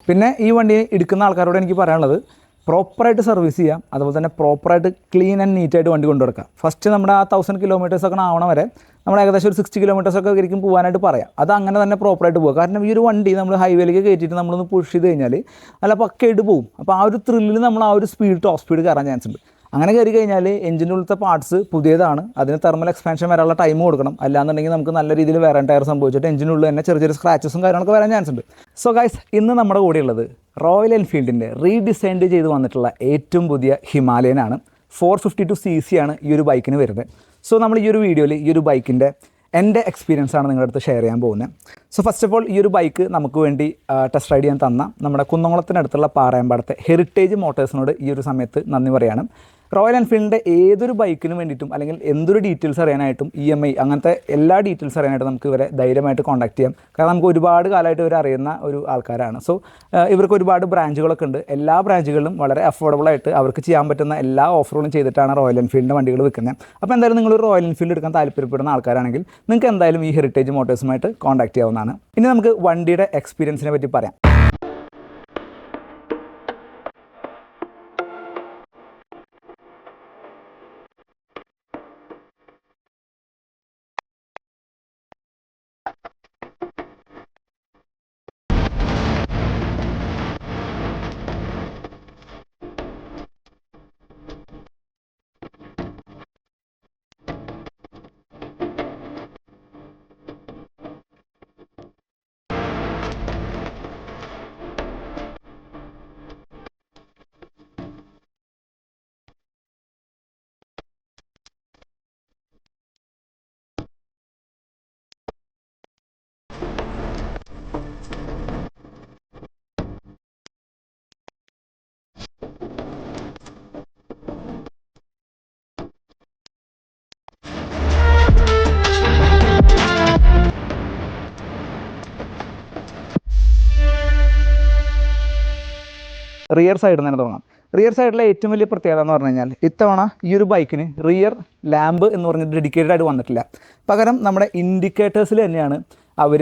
പിന്നെ ഈ വണ്ടി എടുക്കുന്ന ആൾക്കാരോട് എനിക്ക് പറയാനുള്ളത് പ്രോപ്പറായിട്ട് സർവീസ് ചെയ്യാം, അതുപോലെ തന്നെ പ്രോപ്പറായിട്ട് ക്ലീൻ ആൻഡ് നീറ്റായിട്ട് വണ്ടി കൊണ്ടുനടക്കാം. ഫസ്റ്റ് നമ്മുടെ ആ 1000 കിലോമീറ്റേഴ്സൊക്കെ ആവണ വരെ നമ്മൾ ഏകദേശം ഒരു 60 കിലോമീറ്റേഴ്സൊക്കെ ആയിരിക്കും പോകാനായിട്ട് പറയാം. അത് അങ്ങനെ തന്നെ പ്രോപ്പറായിട്ട് പോകുക. കാരണം ഈ ഒരു വണ്ടി നമ്മൾ ഹൈവേയിലേക്ക് കയറ്റിയിട്ട് നമ്മളൊന്ന് പുഷ് ചെയ്ത് കഴിഞ്ഞാൽ അല്ല പക്കയായിട്ട് പോകും. അപ്പോൾ ആ ഒരു ത്രില്ലിൽ നമ്മൾ ആ ഒരു സ്പീഡ് ടോപ്പ് സ്പീഡ് കയറാൻ ചാൻസ് ഉണ്ട്. അങ്ങനെ കയറി കഴിഞ്ഞാൽ എഞ്ചിൻ്റെ ഉള്ളത്തെ പാർട്സ് പുതിയതാണ്, അതിന് തെർമൽ എക്സ്പാൻഷൻ വരാനുള്ള ടൈം കൊടുക്കണം. അല്ലാന്നുണ്ടെങ്കിൽ നമുക്ക് നല്ല രീതിയിൽ വേറെ ടയർ സംഭവിച്ചിട്ട് എഞ്ചിനുള്ളിൽ തന്നെ ചെറിയ ചെറിയ സ്ക്രാച്ചസും കാര്യങ്ങളൊക്കെ വരാൻ ചാൻസ് ഉണ്ട്. സോ ഗൈസ്, ഇന്ന് നമ്മുടെ കൂടെയുള്ളത് റോയൽ എൻഫീൽഡിൻ്റെ റീഡിസൈൻഡ് ചെയ്ത് വന്നിട്ടുള്ള ഏറ്റവും പുതിയ ഹിമാലയനാണ്. 452cc ആണ് ഈ ഒരു ബൈക്കിന് വരുന്നത്. സോ നമ്മൾ ഈ ഒരു വീഡിയോയിൽ ഈ ഒരു ബൈക്കിൻ്റെ എൻ്റെ എക്സ്പീരിയൻസ് ആണ് നിങ്ങളുടെ അടുത്ത് ഷെയർ ചെയ്യാൻ പോകുന്നത്. സോ ഫസ്റ്റ് ഓഫ് ഓൾ ഈ ഒരു ബൈക്ക് നമുക്ക് വേണ്ടി ടെസ്റ്റ് റൈഡ് ചെയ്യാൻ തന്ന നമ്മുടെ കുന്നംകുളത്തിനടുത്തുള്ള പാറയമ്പാടത്തെ ഹെറിറ്റേജ് മോട്ടോഴ്സിനോട് ഈ ഒരു സമയത്ത് നന്ദി പറയാണ്. റോയൽ എൻഫീൽഡിൻ്റെ ഏതൊരു ബൈക്കിന് വേണ്ടിയിട്ടും അല്ലെങ്കിൽ എന്തൊരു ഡീറ്റെയിൽസ് അറിയാനായിട്ടും EMI അങ്ങനത്തെ എല്ലാ ഡീറ്റെയിൽസ് അറിയാനായിട്ട് നമുക്ക് ഇവരെ ധൈര്യമായിട്ട് കോൺടാക്ട് ചെയ്യാം. കാരണം നമുക്ക് ഒരുപാട് കാലമായിട്ട് ഇവർ അറിയുന്ന ഒരു ആൾക്കാരാണ്. സോ ഇവർക്ക് ഒരുപാട് ബ്രാഞ്ചുകളൊക്കെ ഉണ്ട്. എല്ലാ ബ്രാഞ്ചുകളിലും വളരെ അഫോർഡബിളായിട്ട് അവർക്ക് ചെയ്യാൻ പറ്റുന്ന എല്ലാ ഓഫറുകളും ചെയ്തിട്ടാണ് റോയൽ എൻഫീൽഡിൻ്റെ വണ്ടികൾ വിൽക്കുന്നത്. അപ്പോൾ എന്തായാലും നിങ്ങൾ റോയൽ എൻഫീൽഡ് എടുക്കാൻ താല്പര്യപ്പെടുന്ന ആൾക്കാരാണെങ്കിൽ നിങ്ങൾക്ക് എന്തായാലും ഈ ഹെറിറ്റേജ് മോട്ടോഴ്സുമായിട്ട് കോൺടാക്ട് ചെയ്യാവുന്നതാണ്. ഇനി നമുക്ക് വണ്ടിയുടെ എക്സ്പീരിയൻസിനെ പറ്റി പറയാം. റിയർ സൈഡിൽ നിന്ന് തന്നെ തുടങ്ങാം. റിയർ സൈഡിലെ ഏറ്റവും വലിയ പ്രത്യേകത എന്ന് പറഞ്ഞു കഴിഞ്ഞാൽ ഇത്തവണ ഈ ഒരു ബൈക്കിന് റിയർ ലാമ്പ് എന്ന് പറഞ്ഞിട്ട് ഡെഡിക്കേറ്റഡ് ആയിട്ട് വന്നിട്ടില്ല. പകരം നമ്മുടെ ഇൻഡിക്കേറ്റേഴ്സിൽ തന്നെയാണ് അവർ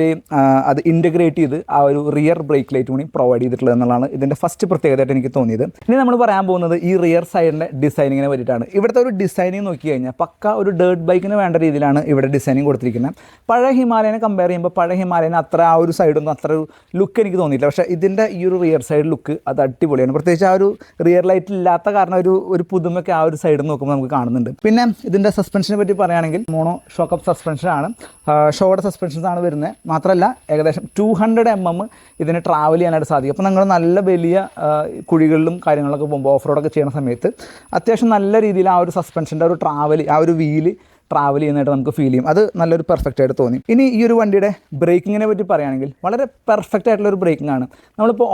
അത് ഇൻ്റഗ്രേറ്റ് ചെയ്ത് ആ ഒരു റിയർ ബ്രേക്ക് ലൈറ്റ് കൂടി പ്രൊവൈഡ് ചെയ്തിട്ടുള്ളത് എന്നുള്ളതാണ് ഇതിൻ്റെ ഫസ്റ്റ് പ്രത്യേകതയായിട്ട് എനിക്ക് തോന്നിയത്. ഇനി നമ്മൾ പറയാൻ പോകുന്നത് ഈ റിയർ സൈഡിൻ്റെ ഡിസൈനിങ്ങിനെ പറ്റിയിട്ടാണ്. ഇവിടുത്തെ ഒരു ഡിസൈനിങ് നോക്കി കഴിഞ്ഞാൽ പക്ക ഒരു ഡേർട്ട് ബൈക്കിന് വേണ്ട രീതിയിലാണ് ഇവിടെ ഡിസൈനിങ് കൊടുത്തിരിക്കുന്നത്. പഴയ ഹിമാലയനെ കമ്പയർ ചെയ്യുമ്പോൾ പഴയ ഹിമാലയന് അത്ര ആ ഒരു സൈഡൊന്നും അത്ര ഒരു ലുക്ക് എനിക്ക് തോന്നിയില്ല. പക്ഷേ ഇതിൻ്റെ ഈ ഒരു റിയർ സൈഡ് ലുക്ക് അത് അടിപൊളിയാണ്. പ്രത്യേകിച്ച് ആ ഒരു റിയർ ലൈറ്റ് ഇല്ലാത്ത കാരണം ഒരു പുതുമയൊക്കെ ആ ഒരു സൈഡിൽ നോക്കുമ്പോൾ നമുക്ക് കാണുന്നുണ്ട്. പിന്നെ ഇതിൻ്റെ സസ്പെൻഷനെ പറ്റി പറയുകയാണെങ്കിൽ മോണോ ഷോക്കപ്പ് സസ്പെൻഷനാണ്, ഷോയുടെ സസ്പെൻഷൻസ് ആണ് വരുന്നത്. മാത്രമല്ല ഏകദേശം 200 mm ഇതിന് ട്രാവൽ ചെയ്യാനായിട്ട് സാധിക്കും. അപ്പോൾ നിങ്ങൾ നല്ല വലിയ കുഴികളിലും കാര്യങ്ങളൊക്കെ പോകുമ്പോൾ ഓഫ് റോഡൊക്കെ ചെയ്യുന്ന സമയത്ത് അത്യാവശ്യം നല്ല രീതിയിൽ ആ ഒരു സസ്പെൻഷൻ്റെ ഒരു ട്രാവൽ ആ ഒരു വീല് ട്രാവൽ ചെയ്യുന്നതായിട്ട് നമുക്ക് ഫീൽ ചെയ്യും. അത് നല്ലൊരു പെർഫെക്റ്റ് ആയിട്ട് തോന്നി. ഇനി ഈ ഒരു വണ്ടിയുടെ ബ്രേക്കിങ്ങിനെ പറ്റി പറയുകയാണെങ്കിൽ വളരെ പെർഫെക്റ്റ് ആയിട്ടുള്ളൊരു ബ്രേക്കിംഗ് ആണ്. നമ്മളിപ്പോൾ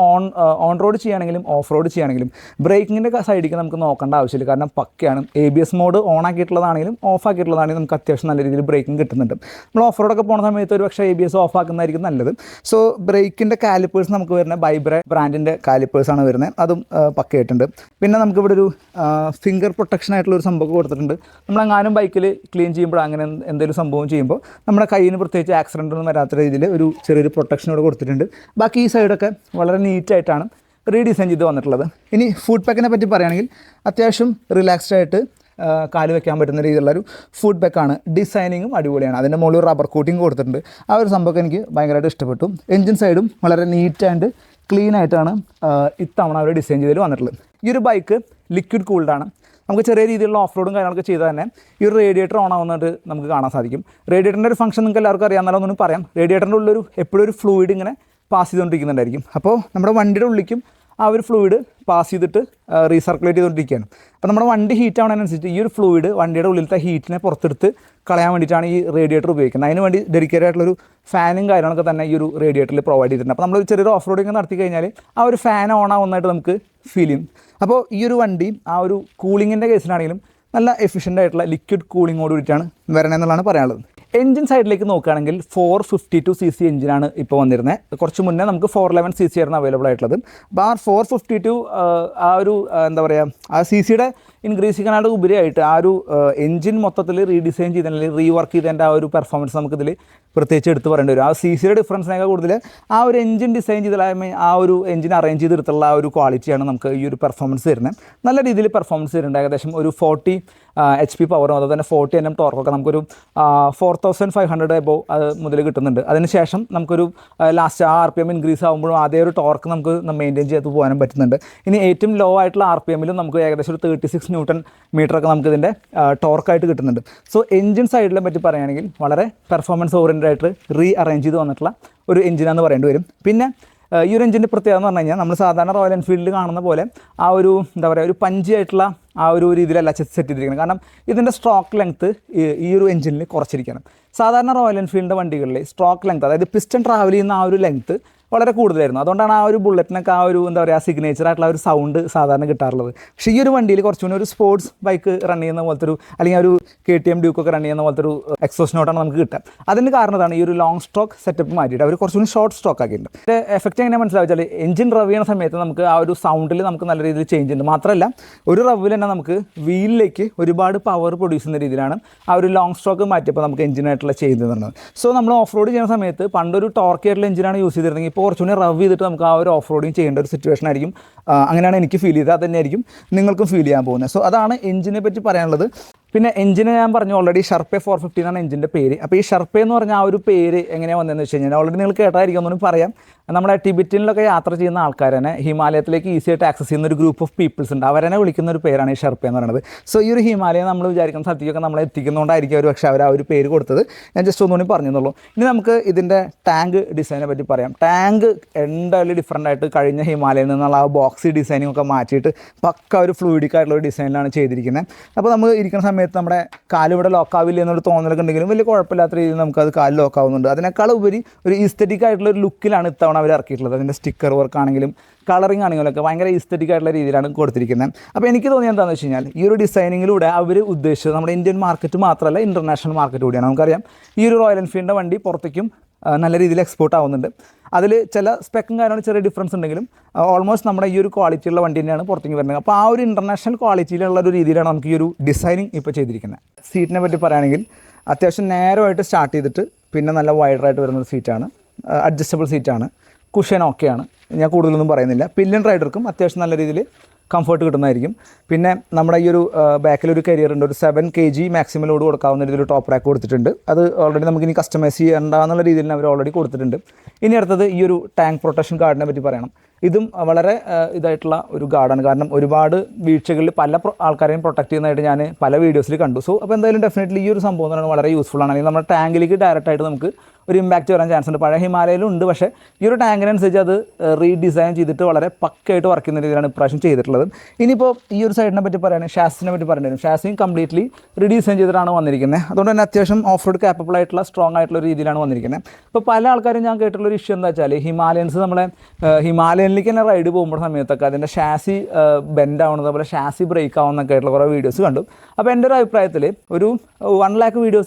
ഓൺ റോഡ് ചെയ്യുകയാണെങ്കിലും ഓഫ് റോഡ് ചെയ്യുകയാണെങ്കിലും ബ്രേക്കിങ്ങിൻ്റെ സൈഡിലേക്ക് നമുക്ക് നോക്കേണ്ട ആവശ്യമില്ല. കാരണം പക്കയാണ്. ABS മോഡ് ഓൺ ആക്കിയിട്ടുള്ളതാണെങ്കിലും ഓഫ് ആക്കിയിട്ടുള്ളതാണെങ്കിലും നമുക്ക് അത്യാവശ്യം നല്ല രീതിയിൽ ബ്രേക്കിംഗ് കിട്ടുന്നുണ്ട്. നമ്മൾ ഓഫ് റോഡൊക്കെ പോകുന്ന സമയത്ത് ഒരു പക്ഷേ ABS ഓഫ് ആക്കുന്നതായിരിക്കും നല്ലത്. സോ ബ്രേക്കിൻ്റെ കാലിപ്പേഴ്സ് നമുക്ക് വരുന്നത് ബൈബ്രെ ബ്രാൻഡിൻ്റെ കാലിപ്പേഴ്സാണ് വരുന്നത്. അതും പക്കയായിട്ടുണ്ട്. പിന്നെ നമുക്കിവിടെ ഒരു ഫിംഗർ പ്രൊട്ടക്ഷൻ ആയിട്ടുള്ളൊരു സംഭവം കൊടുത്തിട്ടുണ്ട്. നമ്മളെങ്ങാനും ബൈക്കിൽ ക്ലീൻ ചെയ്യുമ്പോൾ അങ്ങനെ എന്തെങ്കിലും സംഭവം ചെയ്യുമ്പോൾ നമ്മുടെ കയ്യിന് പ്രത്യേകിച്ച് ആക്സിഡൻ്റ് ഒന്നും വരാത്ത രീതിയിൽ ഒരു ചെറിയൊരു പ്രൊട്ടക്ഷനോട് കൊടുത്തിട്ടുണ്ട്. ബാക്കി ഈ സൈഡൊക്കെ വളരെ നീറ്റായിട്ടാണ് റീഡിസൈൻ ചെയ്ത് വന്നിട്ടുള്ളത്. ഇനി ഫുഡ് പാക്കിനെ പറ്റി പറയുകയാണെങ്കിൽ അത്യാവശ്യം റിലാക്സ്ഡ് ആയിട്ട് കാല് വെക്കാൻ പറ്റുന്ന രീതിയിലുള്ളൊരു ഫുഡ് പാക്കാണ്. ഡിസൈനിങ്ങും അടിപൊളിയാണ്. അതിൻ്റെ മുകളിൽ റബ്ബർ കോട്ടിങ് കൊടുത്തിട്ടുണ്ട്. ആ ഒരു സംഭവമൊക്കെ എനിക്ക് ഭയങ്കരമായിട്ട് ഇഷ്ടപ്പെട്ടു. എൻജിൻ സൈഡും വളരെ നീറ്റ് ആൻഡ് ക്ലീൻ ആയിട്ടാണ് ഇത്തവണ അവർ ഡിസൈൻ ചെയ്തിട്ട് വന്നിട്ടുള്ളത്. ഈ ഒരു ബൈക്ക് ലിക്വിഡ് കൂൾഡാണ്. നമുക്ക് ചെറിയ രീതിയിലുള്ള ഓഫ് റോഡും കാര്യങ്ങളൊക്കെ ചെയ്താൽ തന്നെ ഈ ഒരു റേഡിയേറ്റർ ഓൺ ആവുന്നതായിട്ട് നമുക്ക് കാണാൻ സാധിക്കും. റേഡിയേറ്ററിൻ്റെ ഒരു ഫംഗ്ഷൻ നിങ്ങൾക്ക് എല്ലാവർക്കും അറിയാമെന്നാലൊന്നും പറയാം. റേഡിയേറ്ററിൻ്റെ ഉള്ളൊരു എപ്പോഴും ഒരു ഫ്ലൂയിഡ് ഇങ്ങനെ പാസ് ചെയ്തുകൊണ്ടിരിക്കുന്നുണ്ടായിരിക്കും. അപ്പോൾ നമ്മുടെ വണ്ടിയുടെ ഉള്ളിലേക്കും ആ ഒരു ഫ്ലൂയിഡ് പാസ് ചെയ്തിട്ട് റീസർക്കുലേറ്റ് ചെയ്തുകൊണ്ടിരിക്കുകയാണ്. അപ്പോൾ നമ്മുടെ വണ്ടി ഹീറ്റ് ആവുന്നതിനനുസരിച്ച് ഈ ഒരു ഫ്ലൂയിഡ് വണ്ടിയുടെ ഉള്ളിലത്തെ ഹീറ്റിനെ പുറത്തെടുത്ത് കളയാൻ വേണ്ടിയിട്ടാണ് ഈ റേഡിയേറ്റർ ഉപയോഗിക്കുന്നത്. അതിന് വേണ്ടി ഡെഡിക്കേറ്റഡ് ആയിട്ടുള്ളൊരു ഫാനും കാര്യങ്ങളൊക്കെ തന്നെ ഈ ഒരു റേഡിയേറ്ററിൽ പ്രൊവൈഡ് ചെയ്തിട്ടുണ്ട്. അപ്പോൾ നമ്മൾ ചെറിയൊരു ഓഫ് റോഡിങ് നടത്തി കഴിഞ്ഞാൽ ആ ഒരു ഫാൻ ഓൺ ആവുന്നതായിട്ട് നമുക്ക് ഫീൽ ചെയ്യും. അപ്പോൾ ഈ ഒരു വണ്ടി ആ ഒരു കൂളിങ്ങിൻ്റെ കേസിലാണെങ്കിലും നല്ല എഫിഷ്യൻ്റ് ആയിട്ടുള്ള ലിക്വിഡ് കൂളിങ്ങോട് കൂടിയിട്ടാണ് വരണമെന്നുള്ളതാണ് പറയാനുള്ളത്. എഞ്ചിൻ സൈഡിലേക്ക് നോക്കുകയാണെങ്കിൽ 452cc എഞ്ചിനാണ് ഇപ്പോൾ വന്നിരുന്നത്. കുറച്ച് മുന്നേ നമുക്ക് 411cc ആയിരുന്നു അവൈലബിൾ ആയിട്ടുള്ളത്. അപ്പോൾ ആ 452 ആ ഒരു എന്താ പറയുക, ആ CCയുടെ ഇൻക്രീസ് ചെയ്യാനായിട്ട് ഉപരിയായിട്ട് ആ ഒരു എഞ്ചിൻ മൊത്തത്തിൽ റീഡിസൈൻ ചെയ്തതിൽ റീവർക്ക് ചെയ്തതിൻ്റെ ആ ഒരു പെർഫോമൻസ് നമുക്കിതിൽ പ്രത്യേകിച്ച് എടുത്ത് പറയേണ്ടി വരും. ആ CCയുടെ ഡിഫറൻസിനേക്കാൾ കൂടുതൽ ആ ഒരു എഞ്ചിൻ ഡിസൈൻ ചെയ്ത ആ ഒരു എഞ്ചിൻ അറേഞ്ച് ചെയ്തെടുത്തുള്ള ആ ഒരു ക്വാളിറ്റിയാണ് നമുക്ക് ഈ ഒരു പെർഫോമൻസ് തരുന്നത്. നല്ല രീതിയിൽ പെർഫോമൻസ് തരുന്നുണ്ട്. ഏകദേശം ഒരു 40 HP പവറും അതുപോലെ തന്നെ 40 Nm ടോർക്കൊക്കെ നമുക്കൊരു 4500 എബോ അത് മുതൽ കിട്ടുന്നുണ്ട്. അതിനുശേഷം നമുക്കൊരു ലാസ്റ്റ് ആ RPM ഇൻക്രീസ് ആകുമ്പോഴും അതേ ഒരു ടോർക്ക് നമുക്ക് മെയിൻറ്റെയിൻ ചെയ്ത് പോകാനും പറ്റുന്നുണ്ട്. ഇനി ഏറ്റവും ലോ ആയിട്ടുള്ള RPMലും നമുക്ക് ഏകദേശം ഒരു 36 Nm ഒക്കെ നമുക്ക് ഇതിൻ്റെ ടോർക്കായിട്ട് കിട്ടുന്നുണ്ട്. സോ എഞ്ചിൻ സൈഡിലെ പറ്റി പറയുകയാണെങ്കിൽ വളരെ പെർഫോമൻസ് ഓറിയൻറ്റഡ് ആയിട്ട് റീ അറേഞ്ച് ചെയ്ത് വന്നിട്ടുള്ള ഒരു എഞ്ചിനാന്ന് പറയേണ്ടി വരും. പിന്നെ ഈ ഒരു എഞ്ചിൻ്റെ പ്രത്യേകത എന്ന് പറഞ്ഞു കഴിഞ്ഞാൽ നമ്മൾ സാധാരണ റോയൽ എൻഫീൽഡിൽ കാണുന്ന പോലെ ആ ഒരു എന്താ പറയുക ഒരു പഞ്ചി ആയിട്ടുള്ള ആ ഒരു രീതിയിലല്ല സെറ്റ് ചെയ്തിരിക്കുന്നത്. കാരണം ഇതിൻ്റെ സ്ട്രോക്ക് ലെങ്ത്ത് ഈ ഒരു എഞ്ചിനിൽ കുറച്ചിരിക്കണം. സാധാരണ റോയൽ എൻഫീൽഡിൻ്റെ വണ്ടികളിൽ സ്ട്രോക്ക് ലെങ്ത്ത്, അതായത് പിസ്റ്റൺ ട്രാവൽ ചെയ്യുന്ന ആ ഒരു ലെങ്ത്ത് വളരെ കൂടുതലായിരുന്നു. അതുകൊണ്ടാണ് ആ ഒരു ബുള്ളറ്റിനൊക്കെ ആ ഒരു എന്താ പറയുക സിഗ്നേച്ചർ ആയിട്ടുള്ള ഒരു സൗണ്ട് സാധാരണ കിട്ടാറുള്ളത്. പക്ഷേ ഈ ഒരു വണ്ടിയിൽ കുറച്ചുകൂടി ഒരു സ്പോർട്സ് ബൈക്ക് റൺ ചെയ്യുന്ന പോലത്തെ ഒരു, അല്ലെങ്കിൽ ഒരു KTM ഡ്യൂക്കൊക്കെ റൺ ചെയ്യുന്ന പോലത്തെ ഒരു എക്സോസ്റ്റ് നോട്ടാണ് നമുക്ക് കിട്ടുക. അതിന് കാരണമാണ് ഈ ഒരു ലോങ് സ്ട്രോക്ക് സെറ്റപ്പ് മാറ്റിയിട്ട് അവർ കുറച്ചുകൂടി ഷോർട്ട് സ്ട്രോക്ക് ആക്കിയിട്ടുണ്ട്. ഇതിൻ്റെ എഫക്റ്റ് എങ്ങനെ മനസ്സിലാവുക വെച്ചാൽ എഞ്ചിൻ റവ് ചെയ്യുന്ന സമയത്ത് നമുക്ക് ആ ഒരു സൗണ്ടിൽ നമുക്ക് നല്ല രീതിയിൽ ചേഞ്ച് ഉണ്ട്. മാത്രമല്ല ഒരു റവിൽ തന്നെ നമുക്ക് വീലിലേക്ക് ഒരുപാട് പവർ പ്രൊഡ്യൂസ് ചെയ്യുന്ന രീതിയിലാണ് ആ ഒരു ലോങ് സ്ട്രോക്ക് മാറ്റിയപ്പോൾ നമുക്ക് എഞ്ചിനായിട്ടുള്ള ചേഞ്ച് തരുന്നത്. സോ നമ്മൾ ഓഫ് റോഡ് ചെയ്യുന്ന സമയത്ത് പണ്ടൊരു ടോർക്ക് ആയിട്ടുള്ള എഞ്ചിനാണ് യൂസ് ചെയ്തിരുന്നെങ്കിൽ ഇപ്പോൾ കുറച്ചുകൂടി റവ് ചെയ്തിട്ട് നമുക്ക് ആ ഒരു ഓഫ് റോഡിങ് ചെയ്യേണ്ട ഒരു സിറ്റുവേഷൻ ആയിരിക്കും. അങ്ങനെയാണ് എനിക്ക് ഫീൽ ചെയ്തത്. അത് തന്നെയായിരിക്കും നിങ്ങൾക്കും ഫീൽ ചെയ്യാൻ പോകുന്നത്. സോ അതാണ് എഞ്ചിനെ പറ്റി പറയാനുള്ളത്. പിന്നെ എഞ്ചിനെ ഞാൻ പറഞ്ഞു ഓൾറെഡി ഷർപ്പെ 450 എന്നാണ് എഞ്ചിൻ്റെ പേര്. അപ്പോൾ ഈ ഷർപ്പെ എന്ന് പറഞ്ഞാൽ ആ ഒരു പേര് എങ്ങനെയാണ് വന്നതെന്ന് വെച്ച് കഴിഞ്ഞാൽ ഓൾറെഡി നിങ്ങൾ കേട്ടായിരിക്കും, ഒന്നും പറയാം. നമ്മുടെ ടിബറ്റിനിലൊക്കെ യാത്ര ചെയ്യുന്ന ആൾക്കാർ തന്നെ ഹിമാലയത്തിലേക്ക് ഈസി ആയിട്ട് ആക്സസ് ചെയ്യുന്ന ഒരു ഗ്രൂപ്പ് ഓഫ് പീപ്പിൾസ് ഉണ്ട്. അവരെ വിളിക്കുന്ന ഒരു പേരാണ് ഈ ഷർപ്പെ എന്ന് പറയുന്നത്. സോ ഈ ഒരു ഹിമാലയം നമ്മൾ വിചാരിക്കുന്ന സ്ഥലത്തേക്കൊക്കെ നമ്മളെ എത്തിക്കുന്നതുകൊണ്ടായിരിക്കും അവർ പക്ഷേ അവർ ആ ഒരു പേര് കൊടുത്തത്. ഞാൻ ജസ്റ്റ് ഒന്നുകൂടി പറഞ്ഞെന്നുള്ളൂ. ഇനി നമുക്ക് ഇതിൻ്റെ ടാങ്ക് ഡിസൈനെ പറ്റി പറയാം. ടാങ്ക് എന്തായാലും ഡിഫറൻ്റ് ആയിട്ട് കഴിഞ്ഞ ഹിമാലയയിൽ നിന്നുള്ള ആ ബോക്സി ഡിസൈനിങ് ഒക്കെ മാറ്റിയിട്ട് പക്ക ഒരു ഫ്ലൂയിഡിക് ആയിട്ടുള്ള ഒരു ഡിസൈനിലാണ് ചെയ്തിരിക്കുന്നത്. അപ്പോൾ നമ്മൾ ഇരിക്കുന്ന സമയത്ത് നമ്മുടെ കാലിവിടെ ലോക്കാവില്ല എന്നൊരു തോന്നലൊക്കെ ഉണ്ടെങ്കിലും വലിയ കുഴപ്പമില്ലാത്ത രീതിയിൽ നമുക്കത് കാല് ലോക്കാവുന്നുണ്ട്. അതിനേക്കാൾ ഉപരി ഒരു ഈസ്തെറ്റിക് ആയിട്ടുള്ള ഒരു ലുക്കിലാണ് ഇത്തവണ അവർ ഇറക്കിയിട്ടുള്ളത്. അതിൻ്റെ സ്റ്റിക്കർ വർക്ക് ആണെങ്കിലും കളറിങ് ആണെങ്കിലും ഒക്കെ ഭയങ്കര ഈസ്തെറ്റിക് ആയിട്ടുള്ള രീതിയിലാണ് കൊടുത്തിരിക്കുന്നത്. അപ്പോൾ എനിക്ക് തോന്നിയത് എന്താണെന്ന് വെച്ച് കഴിഞ്ഞാൽ ഈ ഒരു ഡിസൈനിങ്ങിലൂടെ അവർ ഉദ്ദേശിച്ചത് നമ്മുടെ ഇന്ത്യൻ മാർക്കറ്റ് മാത്രമല്ല ഇൻ്റർനാഷണൽ മാർക്കറ്റ് കൂടിയാണ്. നമുക്കറിയാം ഈ ഒരു റോയൽ എൻഫീൽഡിൻ്റെ വണ്ടി പുറത്തേക്കും നല്ല രീതിയിൽ എക്സ്പോർട്ട് ആവുന്നുണ്ട്. അതിൽ ചില സ്പെക്കും കാര്യങ്ങളും ചെറിയ ഡിഫറൻസ് ഉണ്ടെങ്കിലും ഓൾമോസ്റ്റ് നമ്മുടെ ഈ ഒരു ക്വാളിറ്റിയുള്ള വണ്ടി തന്നെയാണ് പുറത്തേക്ക് വരുന്നത്. അപ്പോൾ ആ ഒരു ഇൻ്റർനാഷണൽ ക്വാളിറ്റിയിലുള്ള ഒരു രീതിയിലാണ് നമുക്ക് ഈ ഒരു ഡിസൈനിങ് ഇപ്പോൾ ചെയ്തിരിക്കുന്നത്. സീറ്റിനെ പറ്റി പറയുകയാണെങ്കിൽ അത്യാവശ്യം നേരമായിട്ട് സ്റ്റാർട്ട് ചെയ്തിട്ട് പിന്നെ നല്ല വൈഡറായിട്ട് വരുന്നൊരു സീറ്റാണ്. അഡ്ജസ്റ്റബിൾ സീറ്റാണ്. കുഷൻ ഓക്കെയാണ്. ഞാൻ കൂടുതലൊന്നും പറയുന്നില്ല. പില്ലിയൻ റൈഡർക്കും അത്യാവശ്യം നല്ല രീതിയിൽ കംഫർട്ട് കിട്ടുന്നതായിരിക്കും. പിന്നെ നമ്മുടെ ഈ ഒരു ബാക്കിലൊരു കരിയർ ഉണ്ട്. ഒരു 7 kg മാക്സിമം ലോഡ് കൊടുക്കാവുന്ന രീതിയിൽ ടോപ്പ് റാക്ക് കൊടുത്തിട്ടുണ്ട്. അത് ഓൾറെഡി നമുക്കിനി കസ്റ്റമൈസ് ചെയ്യേണ്ടെന്നുള്ള രീതിയിൽ അവർ ഓൾറെഡി കൊടുത്തിട്ടുണ്ട്. ഇനി അടുത്തത് ഈ ഒരു ടാങ്ക് പ്രൊട്ടക്ഷൻ ഗാർഡിനെ പറ്റി പറയണം. ഇതും വളരെ ഇതായിട്ടുള്ള ഒരു ഗാർഡാണ്. കാരണം ഒരുപാട് വീഴ്ചകളിൽ പല ആൾക്കാരെയും പ്രൊട്ടക്ട് ചെയ്യുന്നതായിട്ട് ഞാൻ പല വീഡിയോസിൽ കണ്ടു. സോ അപ്പോൾ എന്തായാലും ഡെഫിനറ്റ്ലി ഈ ഒരു സംഭവം എന്ന് പറയുന്നത് വളരെ യൂസ്ഫുൾ ആണ്. അല്ലെങ്കിൽ നമ്മുടെ ടാങ്കിലേക്ക് ഡയറക്റ്റായിട്ട് നമുക്ക് ഒരു ഇമ്പാക്റ്റ് വരാൻ ചാൻസ് ഉണ്ട്. പഴയ ഹിമാലയയിലും ഉണ്ട്. പക്ഷേ ഈ ഒരു ടാങ്കിനനുസരിച്ച് അത് റീഡിസൈൻ ചെയ്തിട്ട് വളരെ പക്കയായിട്ട് വർക്ക് ചെയ്യുന്ന രീതിയിലാണ് ഇപ്രാവശ്യം ചെയ്തിട്ടുള്ളത്. ഇനിയിപ്പോൾ ഈ ഒരു സൈഡിനെ പറ്റി പറയുകയാണെങ്കിൽ ഷാസിനെ പറ്റി പറയേണ്ടി വരും. ഷാസിയും കംപ്ലീറ്റ്ലി റീഡിസൈൻ ചെയ്തിട്ടാണ് വന്നിരിക്കുന്നത്. അതുകൊണ്ട് തന്നെ അത്യാവശ്യം ഓഫ് റോഡ് കാപ്പബിൾ ആയിട്ടുള്ള സ്ട്രോങ് ആയിട്ടുള്ള രീതിയിലാണ് വന്നിരിക്കുന്നത്. ഇപ്പോൾ പല ആൾക്കാരും ഞാൻ കേട്ടിട്ടുള്ളൊരു ഇഷ്യൂ എന്താ വെച്ചാൽ ഹിമാലയൻസ് നമ്മളെ ഹിമാലയനിലേക്ക് തന്നെ റൈഡ് പോകുമ്പോൾ സമയത്തൊക്കെ അതിൻ്റെ ഷാസി ബെൻഡ് ആവുന്നത്, അതുപോലെ ഷാസി ബ്രേക്ക് ആവുന്നൊക്കെ ആയിട്ടുള്ള കുറേ വീഡിയോസ് കണ്ടു. അപ്പോൾ എൻ്റെ ഒരു അഭിപ്രായത്തിൽ ഒരു 1 lakh ഒരു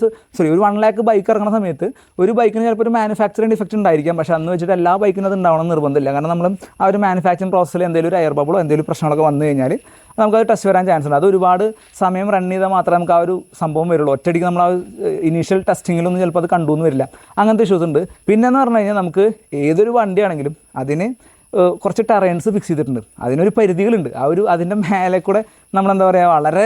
1 lakh ബൈക്ക് ഇറങ്ങുന്ന സമയത്ത് ഒരു ബൈക്കിന് ചിലപ്പോൾ ഒരു മാനുഫാക്ചറിങ് ഡിഫക്റ്റ് ഉണ്ടായിരിക്കാം. പക്ഷേ അന്ന് വെച്ചിട്ട് എല്ലാ ബൈക്കിനും അത് ഉണ്ടാവണം നിർബന്ധമില്ല. കാരണം നമ്മൾ ആ ഒരു മാനുഫാക്ചറിങ് പ്രോസസ്സിൽ എന്തെങ്കിലും ഒരു എയർ ബബിളോ എന്തെങ്കിലും പ്രശ്നങ്ങളൊക്കെ വന്നു കഴിഞ്ഞാൽ നമുക്കത് ടെസ്റ്റ് വരാൻ ചാൻസ് ഉണ്ട്. അത് ഒരുപാട് സമയം റൺ ചെയ്താൽ മാത്രമേ നമുക്ക് ആ ഒരു സംഭവം വരുള്ളൂ. ഒറ്റയടിക്ക് നമ്മൾ ആ ഇനീഷ്യൽ ടെസ്റ്റിങ്ങിലൊന്നും ചിലപ്പോൾ അത് കണ്ടു എന്ന് വരില്ല. അങ്ങനത്തെ ഇഷ്യൂസ് ഉണ്ട്. പിന്നെയെന്ന് പറഞ്ഞു കഴിഞ്ഞാൽ നമുക്ക് ഏതൊരു വണ്ടിയാണെങ്കിലും അതിന് കുറച്ച് ടെറൈൻസ് ഫിക്സ് ചെയ്തിട്ടുണ്ട്. അതിനൊരു പരിധികളുണ്ട്. ആ ഒരു അതിൻ്റെ മേലെ കൂടെ നമ്മളെന്താ പറയുക വളരെ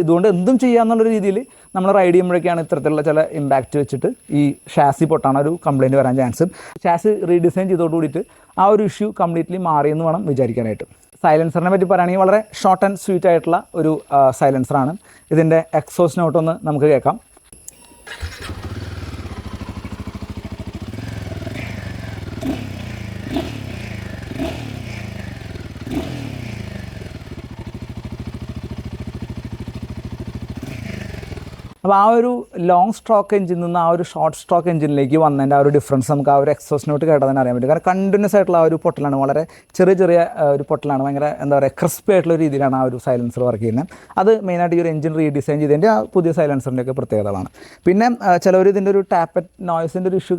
ഇതുകൊണ്ട് എന്തും ചെയ്യാമെന്നുള്ളൊരു രീതിയിൽ നമ്മൾ റൈഡ് ചെയ്യുമ്പോഴൊക്കെയാണ് ഇത്തരത്തിലുള്ള ചില ഇമ്പാക്റ്റ് വെച്ചിട്ട് ഈ ഷാസി പൊട്ടാണ് ഒരു കംപ്ലയിൻറ്റ് വരാൻ ചാൻസ്. ഷാസി റീഡിസൈൻ ചെയ്തോട് കൂടിയിട്ട് ആ ഒരു ഇഷ്യൂ കംപ്ലീറ്റ്ലി മാറിയെന്ന് വേണം വിചാരിക്കാനായിട്ട്. സൈലൻസറിനെ പറ്റി പറയുകയാണെങ്കിൽ വളരെ ഷോർട്ട് ആൻഡ് സ്വീറ്റ് ആയിട്ടുള്ള ഒരു സൈലൻസറാണ്. ഇതിൻ്റെ എക്സോസ്റ്റ് നോട്ടൊന്ന് നമുക്ക് കേൾക്കാം. അപ്പോൾ ആ ഒരു ലോങ് സ്ട്രോക്ക് എഞ്ചിനിൽ നിന്ന് ആ ഒരു ഷോർട്ട് സ്ട്രോക്ക് എഞ്ചിനിലേക്ക് വന്നതിൻ്റെ ആ ഒരു ഡിഫറൻസ് നമുക്ക് ആ ഒരു എക്സോസ്റ്റ് നോട്ട് കേട്ടാൽ തന്നെ അറിയാൻ പറ്റും. കാരണം കണ്ടിന്യൂസ് ആയിട്ടുള്ള ആ ഒരു പൊട്ടലാണ്, വളരെ ചെറിയ ചെറിയ ഒരു പൊട്ടലാണ്, ഭയങ്കര എന്താ പറയുക ക്രിസ്പി ആയിട്ടുള്ള രീതിയിലാണ് ആ ഒരു സൈലൻസർ വർക്ക് ചെയ്യുന്നത്. അത് മെയിനായിട്ട് ഈ ഒരു എഞ്ചിൻ റീഡിസൈൻ ചെയ്തതിൻ്റെ ആ പുതിയ സൈലൻസറിൻ്റെ ഒക്കെ പ്രത്യേകതകളാണ്. പിന്നെ ചിലവർ ഇതിൻ്റെ ഒരു ടാപ്പറ്റ് നോയ്സിൻ്റെ ഒരു ഇഷ്യൂ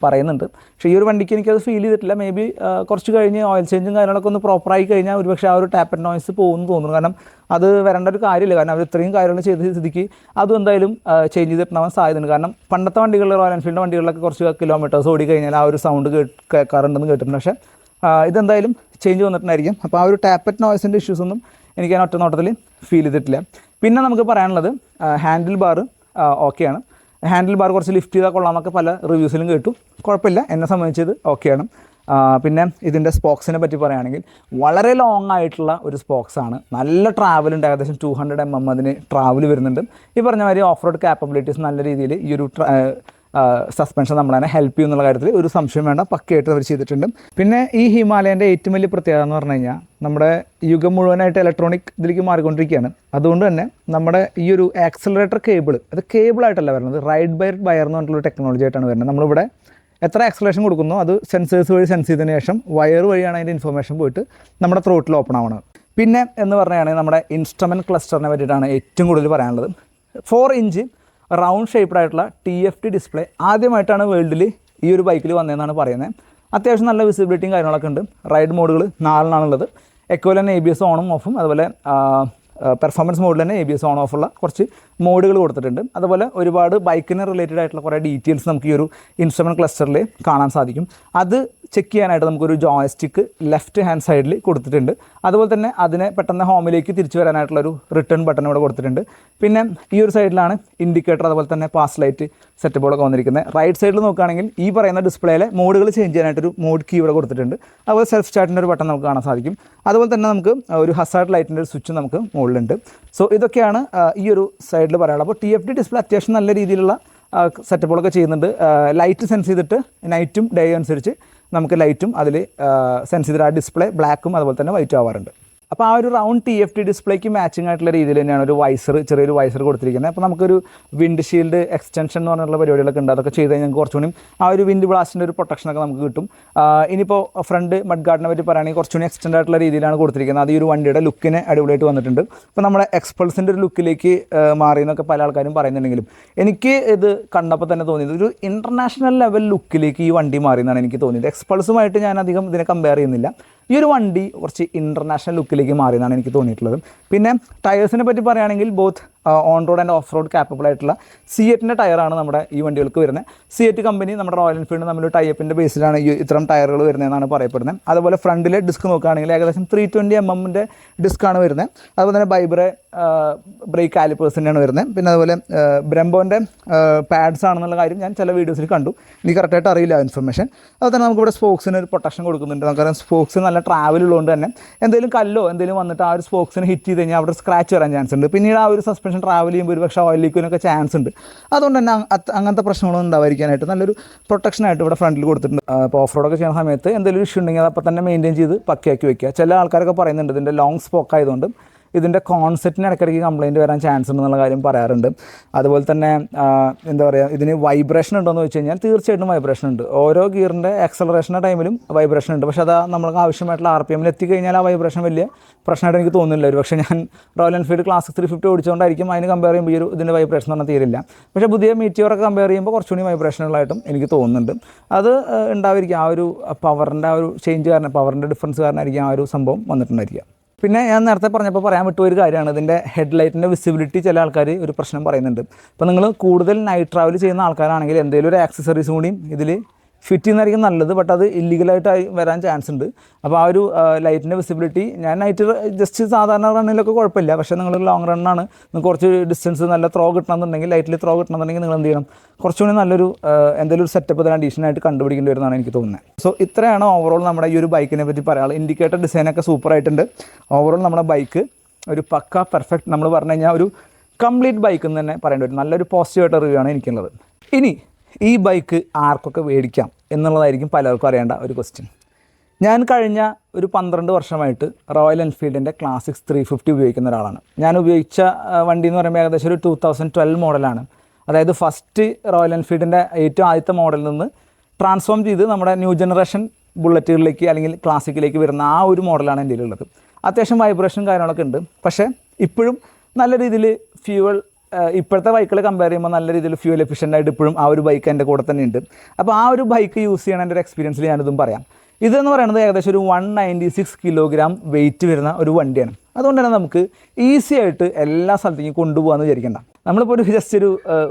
പറയുന്നുണ്ട്. പക്ഷേ ഈ ഒരു വണ്ടിക്ക് എനിക്കത് ഫീൽ ചെയ്തിട്ടില്ല. മേ ബി കുറച്ച് കഴിഞ്ഞ് ഓയിൽ ചേഞ്ചും കാര്യങ്ങളൊക്കെ ഒന്ന് പ്രോപ്പറായി കഴിഞ്ഞാൽ ഒരുപക്ഷെ ആ ഒരു ടാപ്പറ്റ് നോയ്സ് പോകുമെന്ന് തോന്നുന്നു. കാരണം അത് വരേണ്ട ഒരു കാര്യമില്ല. കാരണം അവർ ഇത്രയും കാര്യങ്ങൾ ചെയ്ത സ്ഥിതിക്ക് അതും എന്തായാലും ചേഞ്ച് ചെയ്തിട്ടുണ്ടാവാൻ സാധ്യതയുണ്ട്. കാരണം പണ്ടത്തെ വണ്ടികളിൽ റോയൽ എൻഫീൽഡ് വണ്ടികളിലൊക്കെ കുറച്ച് കിലോമീറ്റേഴ്സ് ഓടി കഴിഞ്ഞാൽ ആ ഒരു സൗണ്ട് കേൾക്കാറുണ്ടെന്ന് കേട്ടിട്ടുണ്ട്. പക്ഷേ ഇതെന്തായാലും ചേഞ്ച് വന്നിട്ടുണ്ടായിരിക്കും. അപ്പോൾ ആ ഒരു ടാപ്പറ്റ് നോയ്സിൻ്റെ ഇഷ്യൂസൊന്നും എനിക്ക് ഒറ്റ നോട്ടത്തിൽ ഫീൽ ചെയ്തിട്ടില്ല. പിന്നെ നമുക്ക് പറയാനുള്ളത് ഹാൻഡിൽ ബാർ ഓക്കെയാണ്. ഹാൻഡിൽ ബാർ കുറച്ച് ലിഫ്റ്റ് ചെയ്താൽ കൊള്ളാമെന്നൊക്കെ പല റിവ്യൂസിലും കേട്ടു. കുഴപ്പമില്ല, എന്നെ സംബന്ധിച്ചത് ഓക്കെയാണ്. പിന്നെ ഇതിൻ്റെ സ്പോക്സിനെ പറ്റി പറയുകയാണെങ്കിൽ വളരെ ലോങ് ആയിട്ടുള്ള ഒരു സ്പോക്സാണ്. നല്ല ട്രാവലുണ്ട്, ഏകദേശം 200 mm അതിന് ട്രാവൽ വരുന്നുണ്ട്. ഈ പറഞ്ഞ മാതിരി ഓഫ് റോഡ് കാപ്പബിലിറ്റീസ് നല്ല രീതിയിൽ ഈ ഒരു സസ്പെൻഷൻ നമ്മളതിനെ ഹെൽപ്പ് ചെയ്യും എന്നുള്ള കാര്യത്തിൽ ഒരു സംശയം വേണ്ട, പക്കയായിട്ട് അവർ ചെയ്തിട്ടുണ്ട്. പിന്നെ ഈ ഹിമാലയൻ്റെ ഏറ്റവും വലിയ പ്രത്യേകത എന്ന് പറഞ്ഞു കഴിഞ്ഞാൽ നമ്മുടെ യുഗം മുഴുവനായിട്ട് ഇലക്ട്രോണിക് ഇതിലേക്ക് മാറിക്കൊണ്ടിരിക്കുകയാണ്. അതുകൊണ്ട് തന്നെ നമ്മുടെ ഈ ഒരു ആക്സിലറേറ്റർ കേബിൾ, അത് കേബിളായിട്ടല്ല വരുന്നത്, റൈഡ് ബൈ വയർ എന്ന് പറഞ്ഞിട്ടുള്ള ടെക്നോളജി ആയിട്ടാണ് വരുന്നത്. നമ്മളിവിടെ എത്ര ആക്സലേഷൻ കൊടുക്കുന്നു അത് സെൻസേഴ്സ് വഴി സെൻസ് ചെയ്തതിന് ശേഷം വയർ വഴിയാണ് അതിൻ്റെ ഇൻഫർമേഷൻ പോയിട്ട് നമ്മുടെ ത്രോട്ടിൽ ഓപ്പൺ ആവുന്നത്. പിന്നെ എന്ന് പറയുകയാണെങ്കിൽ നമ്മുടെ ഇൻസ്ട്രുമെൻറ്റ് ക്ലസ്റ്ററിനെ പറ്റിയിട്ടാണ് ഏറ്റവും കൂടുതൽ പറയാനുള്ളത്. 4 ഇഞ്ച് റൗണ്ട് ഷേപ്ഡ് ആയിട്ടുള്ള TFT ഡിസ്പ്ലേ ആദ്യമായിട്ടാണ് വേൾഡിൽ ഈ ഒരു ബൈക്കിൽ വന്നതെന്നാണ് പറയുന്നത്. അത്യാവശ്യം നല്ല വിസിബിലിറ്റിയും കാര്യങ്ങളൊക്കെ ഉണ്ട്. റൈഡ് മോഡുകൾ 4 എക്കോയിൽ തന്നെ ABS ഓണും ഓഫും, അതുപോലെ പെർഫോമൻസ് മോഡിൽ തന്നെ ABS ഓൺ ഓഫുള്ള കുറച്ച് മോഡുകൾ കൊടുത്തിട്ടുണ്ട്. അതുപോലെ ഒരുപാട് ബൈക്കിന് റിലേറ്റഡ് ആയിട്ടുള്ള കുറേ ഡീറ്റെയിൽസ് നമുക്ക് ഈ ഒരു ഇൻസ്ട്രുമെൻറ്റ് ക്ലസ്റ്ററിൽ കാണാൻ സാധിക്കും. അത് ചെക്ക് ചെയ്യാനായിട്ട് നമുക്കൊരു ജോയ്സ്റ്റിക്ക് ലെഫ്റ്റ് ഹാൻഡ് സൈഡിൽ കൊടുത്തിട്ടുണ്ട്. അതുപോലെ തന്നെ അതിനെ പെട്ടെന്ന് ഹോമിലേക്ക് തിരിച്ചു വരാനായിട്ടുള്ളൊരു റിട്ടേൺ ബട്ടൺ ഇവിടെ കൊടുത്തിട്ടുണ്ട്. പിന്നെ ഈ ഒരു സൈഡിലാണ് ഇൻഡിക്കേറ്റർ, അതുപോലെ തന്നെ പാസ് ലൈറ്റ് സെറ്റപ്പുകളൊക്കെ വന്നിരിക്കുന്നത്. റൈറ്റ് സൈഡിൽ നോക്കുകയാണെങ്കിൽ ഈ പറയുന്ന ഡിസ്പ്ലേയിലെ മോഡുകൾ ചേഞ്ച് ചെയ്യാനായിട്ടൊരു മോഡ് കീ ഇവിടെ കൊടുത്തിട്ടുണ്ട്. അതുപോലെ സെൽഫ് സ്റ്റാർട്ടിൻ്റെ ഒരു ബട്ടൺ നമുക്ക് കാണാൻ സാധിക്കും. അതുപോലെ തന്നെ നമുക്ക് ഒരു ഹസാർഡ് ലൈറ്റിൻ്റെ ഒരു സ്വിച്ച് നമുക്ക് മുകളിലുണ്ട്. സോ ഇതൊക്കെയാണ് ഈ ഒരു സൈഡിൽ പറയാനുള്ളത്. അപ്പോൾ TFT ഡിസ്പ്ലേ അത്യാവശ്യം നല്ല രീതിയിലുള്ള സെറ്റപ്പുകളൊക്കെ ചെയ്യുന്നുണ്ട്. ലൈറ്റ് സെൻസ് ചെയ്തിട്ട് നൈറ്റും ഡേ അനുസരിച്ച് നമുക്ക് ലൈറ്റും അതിൽ സെൻസ് ചെയ്തിട്ട് ആ ഡിസ്പ്ലേ ബ്ലാക്കും അതുപോലെ തന്നെ വൈറ്റും ആവാറുണ്ട്. അപ്പോൾ ആ ഒരു റൗണ്ട് TFT ഡിസ്പ്ലേക്ക് മാച്ചിങ് ആയിട്ടുള്ള രീതിയിൽ തന്നെയാണ് ഒരു വൈസർ, ചെറിയൊരു വൈസർ കൊടുത്തിരിക്കുന്നത്. അപ്പോൾ നമുക്കൊരു വിൻഡ് ഷീൽഡ് എക്സ്റ്റൻഷൻ എന്ന് പറഞ്ഞിട്ടുള്ള പരിപാടികളൊക്കെ ഉണ്ട്. അതൊക്കെ ചെയ്ത് കഴിഞ്ഞാൽ കുറച്ചുകൂടി ആ ഒരു വിൻഡ് ബ്ലാസ്റ്റിൻ്റെ ഒരു പ്രൊട്ടക്ഷനൊക്കെ നമുക്ക് കിട്ടും. ഇനിയിപ്പോൾ ഫ്രണ്ട് മഡ് ഗാർഡിനെ പറ്റി പറയുകയാണെങ്കിൽ കുറച്ചുകൂടി എക്സ്റ്റൻഡ് ആയിട്ടുള്ള രീതിയിലാണ് കൊടുത്തിരിക്കുന്നത്. അത് ഈ ഒരു വണ്ടിയുടെ ലുക്കിനെ അടിപൊളിയായിട്ട് വന്നിട്ടുണ്ട്. ഇപ്പോൾ നമ്മുടെ എക്സ്പൾസിൻ്റെ ഒരു ലുക്കിലേക്ക് മാറി എന്നൊക്കെ പല ആൾക്കാരും പറയുന്നുണ്ടെങ്കിലും എനിക്ക് ഇത് കണ്ടപ്പോൾ തന്നെ തോന്നിയത് ഒരു ഇൻ്റർനാഷണൽ ലെവൽ ലുക്കിലേക്ക് ഈ വണ്ടി മാറി എന്നാണ് എനിക്ക് തോന്നിയത്. എക്സ്പൾസുമായിട്ട് ഞാൻ അധികം ഇതിനെ കമ്പയർ ചെയ്യുന്നില്ല. ഈ ഒരു വണ്ടി കുറച്ച് ഇൻ്റർനാഷണൽ ലുക്കിലേക്ക് മാറിയെന്നാണ് എനിക്ക് തോന്നിയിട്ടുള്ളത്. പിന്നെ ടയേഴ്സിനെ പറ്റി പറയുകയാണെങ്കിൽ both on road and off road capable ആയിട്ടുള്ള സിയറ്റിൻ്റെ ടയറാണ് നമ്മുടെ ഈ വണ്ടികൾക്ക് വരുന്നത്. സിയറ്റ് കമ്പനി നമ്മുടെ റോയൽ എൻഫീൽഡ് തമ്മിൽ ടൈപ്പിൻ്റെ ബേസിലാണ് ഈ ഇത്തരം ടയറുകൾ വരുന്നതെന്നാണ് പറയപ്പെടുന്നത്. അതുപോലെ ഫ്രണ്ടിലെ ഡിസ്ക് നോക്കുകയാണെങ്കിൽ ഏകദേശം 320 mm ഡിസ്ക്കാണ് വരുന്നത്. അതുപോലെ തന്നെ ബൈബ്രെ ബ്രേക്ക് കാലിപ്പേഴ്സിൻ്റെയാണ് വരുന്നത്. പിന്നെ അതുപോലെ ബ്രെംബോൻ്റെ പാഡ്സ് ആണെന്നുള്ള കാര്യം ഞാൻ ചില വീഡിയോസിൽ കണ്ടു. എനിക്ക് കറക്റ്റായിട്ട് അറിയില്ല ഇൻഫർമേഷൻ. അതുപോലെ തന്നെ നമുക്കിവിടെ സ്പോക്സിന് ഒരു പ്രൊട്ടക്ഷൻ കൊടുക്കുന്നുണ്ട്. നമുക്കറിയാം സ്പോക്സ് നല്ല ട്രാവൽ ഉള്ളതുകൊണ്ട് തന്നെ എന്തെങ്കിലും കല്ലോ എന്തെങ്കിലും വന്നിട്ട് ആ ഒരു സ്പോക്സിന് ഹിറ്റ് ചെയ്ത് കഴിഞ്ഞാൽ അവിടെ സ്ക്രാച്ച് വരാൻ ചാൻസ് ഉണ്ട്. പിന്നീട് ആ ഒരു സസ്പെൻഷൻ ട്രാവൽ ചെയ്യുമ്പോൾ ഒരു പക്ഷേ ഓയിൽ ലീക്കിനൊക്കെ ചാൻസ് ഉണ്ട്. അതുകൊണ്ട് തന്നെ അങ്ങനത്തെ പ്രശ്നങ്ങളൊന്നും ഉണ്ടാവാതിരിക്കാനായിട്ട് നല്ലൊരു പ്രൊട്ടക്ഷനായിട്ട് ഇവിടെ ഫ്രണ്ടിൽ കൊടുത്തിട്ടുണ്ട്. ഇപ്പോൾ ഓഫ് റോഡൊക്കെ ചെയ്യുന്ന സമയത്ത് എന്തെങ്കിലും ഇഷ്യൂ ഉണ്ടെങ്കിൽ അത് അപ്പോൾ തന്നെ മെയിൻറ്റെയിൻ ചെയ്ത് പക്കയാക്കി വയ്ക്കുക. ചില ആൾക്കാരൊക്കെ പറയുന്നുണ്ട് ഇതിൻ്റെ ലോങ് സ്പോക്ക് ആയതുകൊണ്ട് ഇതിൻ്റെ കോൺസെപ്റ്റിന് ഇടയ്ക്കിടയ്ക്ക് കംപ്ലയിൻറ്റ് വരാൻ ചാൻസ് ഉണ്ടെന്നുള്ള കാര്യം പറയാറുണ്ട്. അതുപോലെ തന്നെ എന്താ പറയുക, ഇതിന് വൈബ്രേഷൻ ഉണ്ടോയെന്ന് വെച്ച് കഴിഞ്ഞാൽ തീർച്ചയായിട്ടും വൈബ്രേഷൻ ഉണ്ട്. ഓരോ ഗിയറിൻ്റെ ആക്സലറേഷൻ്റെ ടൈമിലും വൈബ്രേഷൻ ഉണ്ട്. പക്ഷേ അത് നമ്മൾക്ക് ആവശ്യമായിട്ടുള്ള RPM എത്തിക്കഴിഞ്ഞാൽ ആ വൈബ്രേഷൻ വലിയ പ്രശ്നമായിട്ട് എനിക്ക് തോന്നുന്നില്ല. ഒരു പക്ഷേ ഞാൻ റോയൽ എൻഫീൽഡ് ക്ലാസിക് 350 ഓടിച്ചുകൊണ്ടായിരിക്കും അതിന് കമ്പയർ ചെയ്യുമ്പോൾ ഈ ഒരു ഇതിൻ്റെ വൈബ്രേഷൻ എന്ന് പറഞ്ഞാൽ തീരില്ല. പക്ഷേ പുതിയ മീറ്റിയോറൊക്കെ കമ്പയർ ചെയ്യുമ്പോൾ കുറച്ചുകൂടി വൈബ്രേഷനുകളായിട്ടും എനിക്ക് തോന്നുന്നുണ്ട്. അത് ഉണ്ടായിരിക്കും. ആ ഒരു പവറിൻ്റെ ആ ഒരു ചേഞ്ച് കാരണം, പവറിൻ്റെ ഡിഫറൻസ് കാരണമായിരിക്കും ആ ഒരു സംഭവം വന്നിട്ടുണ്ടായിരിക്കുക. പിന്നെ ഞാൻ നേരത്തെ പറഞ്ഞപ്പോൾ പറയാൻ വിട്ട ഒരു കാര്യമാണ് ഇതിൻ്റെ ഹെഡ്ലൈറ്റിൻ്റെ വിസിബിലിറ്റി. ചില ആൾക്കാർ ഒരു പ്രശ്നം പറയുന്നുണ്ട്. അപ്പോൾ നിങ്ങൾ കൂടുതൽ നൈറ്റ് ട്രാവൽ ചെയ്യുന്ന ആൾക്കാരാണെങ്കിൽ എന്തെങ്കിലും ഒരു ആക്സസറീസും കൂടിയും ഇതിൽ ഫിറ്റ് ചെയ്യുന്നതായിരിക്കും നല്ലത്. ബട്ട് അത് ഇല്ലീഗലായിട്ട് വരാൻ ചാൻസ് ഉണ്ട്. അപ്പോൾ ആ ഒരു ലൈറ്റിൻ്റെ വിസിബിലിറ്റി ഞാൻ നൈറ്റ് ജസ്റ്റ് സാധാരണ റണ്ണിലൊക്കെ കുഴപ്പമില്ല. പക്ഷേ നിങ്ങൾ ലോങ് റണ്ണാണ്, നിങ്ങൾക്ക് കുറച്ച് ഡിസ്റ്റൻസ് നല്ല ത്രോ കിട്ടണമെന്നുണ്ടെങ്കിൽ, ലൈറ്റിൽ ത്രോ കിട്ടണമെന്നുണ്ടെങ്കിൽ നിങ്ങൾ എന്ത് ചെയ്യണം, കുറച്ചുകൂടി നല്ലൊരു എന്തെങ്കിലും ഒരു സെറ്റപ്പ് തന്നെ അഡീഷണലായിട്ട് കണ്ടുപിടിക്കേണ്ടി വരുന്നതാണ് എനിക്ക് തോന്നുന്നത്. സോ ഇത്രയാണ് ഓവറോൾ നമ്മുടെ ഈ ഒരു ബൈക്കിനെ പറ്റി പറയാനുള്ളത്. ഇൻഡിക്കേറ്റർ ഡിസൈനൊക്കെ സൂപ്പറായിട്ടുണ്ട്. ഓവറോൾ നമ്മുടെ ബൈക്ക് ഒരു പക്ക പെർഫെക്റ്റ്, നമ്മൾ പറഞ്ഞു കഴിഞ്ഞാൽ ഒരു കംപ്ലീറ്റ് ബൈക്ക് എന്ന് തന്നെ പറയേണ്ടി വരും. നല്ലൊരു പോസിറ്റീവായിട്ട് റിവ്യൂ ആണ് എനിക്കുള്ളത്. ഇനി ഈ ബൈക്ക് ആർക്കൊക്കെ മേടിക്കാം എന്നുള്ളതായിരിക്കും പലർക്കും അറിയേണ്ട ഒരു ക്വസ്റ്റ്യൻ. ഞാൻ കഴിഞ്ഞ ഒരു 12 വർഷമായിട്ട് റോയൽ എൻഫീൽഡിൻ്റെ ക്ലാസിക്സ് 350 ഉപയോഗിക്കുന്ന ഒരാളാണ്. ഞാൻ ഉപയോഗിച്ച വണ്ടി എന്ന് പറയുമ്പോൾ ഏകദേശം ഒരു 2012 മോഡലാണ്. അതായത് ഫസ്റ്റ് റോയൽ എൻഫീൽഡിൻ്റെ ഏറ്റവും ആദ്യത്തെ മോഡലിൽ നിന്ന് ട്രാൻസ്ഫോം ചെയ്ത് നമ്മുടെ ന്യൂ ജനറേഷൻ ബുള്ളറ്റുകളിലേക്ക് അല്ലെങ്കിൽ ക്ലാസിക്കിലേക്ക് വരുന്ന ആ ഒരു മോഡലാണ് എൻ്റെ ഉള്ളത്. അത്യാവശ്യം വൈബ്രേഷനും കാര്യങ്ങളൊക്കെ ഉണ്ട്. പക്ഷേ ഇപ്പോഴും നല്ല രീതിയിൽ ഫ്യൂവൽ ഇപ്പോഴത്തെ ബൈക്കുകൾ കമ്പയർ ചെയ്യുമ്പോൾ നല്ല രീതിയിൽ ഫ്യൂവൽ എഫിഷ്യൻ്റ് ആയിട്ട് ഇപ്പോഴും ആ ഒരു ബൈക്ക് എൻ്റെ കൂടെ തന്നെ ഉണ്ട്. അപ്പോൾ ആ ഒരു ബൈക്ക് യൂസ് ചെയ്യണ എൻ്റെ ഒരു എക്സ്പീരിയൻസിൽ ഞാനിതും പറയാം. ഇതെന്ന് പറയുന്നത് ഏകദേശം ഒരു 196 കിലോഗ്രാം വെയിറ്റ് വരുന്ന ഒരു വണ്ടിയാണ്. അതുകൊണ്ട് തന്നെ നമുക്ക് ഈസി ആയിട്ട് എല്ലാ സ്ഥലത്തേക്കും കൊണ്ടുപോകാമെന്ന് വിചാരിക്കേണ്ട. നമ്മളിപ്പോൾ ഒരു ജസ്റ്റ്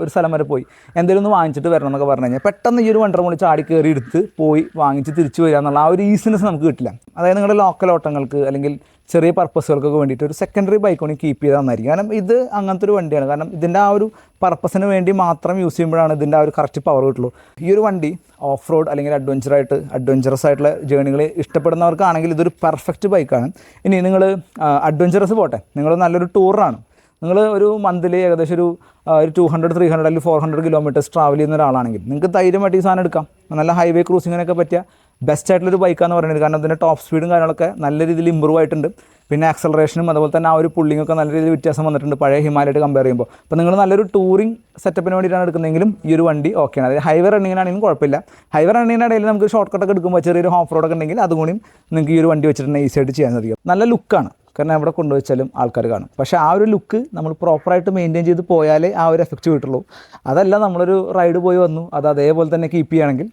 ഒരു സ്ഥലം വരെ പോയി എന്തെങ്കിലും ഒന്ന് വാങ്ങിച്ചിട്ട് വരണം എന്നൊക്കെ പറഞ്ഞു കഴിഞ്ഞാൽ പെട്ടെന്ന് ഈ ഒരു വണ്ടർ മുകളിൽ ചാടി കയറി എടുത്ത് പോയി വാങ്ങിച്ച് തിരിച്ചു വരിക എന്നുള്ള ആ ഒരു ഈസിനെസ് നമുക്ക് കിട്ടില്ല. അതായത് നിങ്ങളുടെ ലോക്കൽ ഓട്ടങ്ങൾക്ക് അല്ലെങ്കിൽ ചെറിയ പർപ്പസുകൾക്കൊക്കെ വേണ്ടിയിട്ട് ഒരു സെക്കൻഡറി ബൈക്ക് കൊണ്ട് കീപ്പ് ചെയ്താൽ നന്നായിരിക്കും. കാരണം ഇത് അങ്ങനത്തെ ഒരു വണ്ടിയാണ്. കാരണം ഇതിൻ്റെ ആ ഒരു പർപ്പസിന് വേണ്ടി മാത്രം യൂസ് ചെയ്യുമ്പോഴാണ് ഇതിൻ്റെ ആ ഒരു കറക്റ്റ് പവർ കിട്ടുള്ളൂ. ഈ ഒരു വണ്ടി ഓഫ് റോഡ് അല്ലെങ്കിൽ അഡ്വഞ്ചറസ് ആയിട്ടുള്ള ജേണികൾ ഇഷ്ടപ്പെടുന്നവർക്കാണെങ്കിൽ ഇതൊരു പെർഫെക്റ്റ് ബൈക്കാണ്. ഇനി നിങ്ങൾ അഡ്വഞ്ചറസ് പോട്ടെ, നിങ്ങൾ നല്ലൊരു ടൂറാണ്, നിങ്ങൾ ഒരു മന്തിൽ ഏകദേശം ഒരു 200, 300 അല്ലെങ്കിൽ 400 കിലോമീറ്റേഴ്സ് ട്രാവൽ ചെയ്യുന്ന ഒരാളാണെങ്കിൽ നിങ്ങൾക്ക് ധൈര്യമായിട്ട് ഈ സാധനം എടുക്കാം. നല്ല ഹൈവേ ക്രൂസിങ്ങിനൊക്കെ പറ്റിയ ബെസ്റ്റ് ആയിട്ടുള്ളൊരു ബൈക്കാന്ന് പറയുന്നത്. കാരണം ഇതിൻ്റെ ടോപ്പ് സ്പീഡും കാര്യങ്ങളൊക്കെ നല്ല രീതിയിൽ ഇമ്പ്രൂവ് ആയിട്ടുണ്ട്. പിന്നെ ആക്സലറേഷനും അതുപോലെ തന്നെ ആ ഒരു പുള്ളിങ്ങൊക്കെ നല്ല രീതിയിൽ വ്യത്യാസം വന്നിട്ടുണ്ട് പഴയ ഹിമാലയായിട്ട് കമ്പയർ ചെയ്യുമ്പോൾ. അപ്പോൾ നിങ്ങൾ നല്ലൊരു ടൂറിംഗ് സെറ്റപ്പിന് വേണ്ടിയിട്ടാണ് എടുക്കുന്നതെങ്കിലും ഈ ഒരു വണ്ടി ഓക്കെയാണ്. അതായത് ഹൈവേ റണ്ണിങ്ങിനാണെങ്കിലും കുഴപ്പമില്ല. ഹൈവേ റണ്ണിങ്ങിനിടയിൽ നമുക്ക് ഷോർട്ട് കട്ടൊക്കെ എടുക്കുമ്പോൾ ചെറിയൊരു ഓഫ് റോഡൊക്കെ ഉണ്ടെങ്കിൽ അതുകൂടി നിങ്ങൾക്ക് ഈ ഒരു വണ്ടി വെച്ചിട്ടുണ്ടെങ്കിൽ ഈസി ആയിട്ട് ചെയ്യാൻ സാധിക്കും. നല്ല ലുക്കാണ്, കാരണം എവിടെ കൊണ്ടുവച്ചാലും ആൾക്കാർ കാണും. പക്ഷേ ആ ഒരു ലുക്ക് നമ്മൾ പ്രോപ്പറായിട്ട് മെയിൻറ്റെയിൻ ചെയ്ത് പോയാലേ ആ ഒരു എഫക്റ്റ് കിട്ടുള്ളൂ. അതല്ല നമ്മളൊരു റൈഡ് പോയി വന്നു അത് അതേപോലെ തന്നെ കീപ്പ് ചെയ്യുകയാണെങ്കിൽ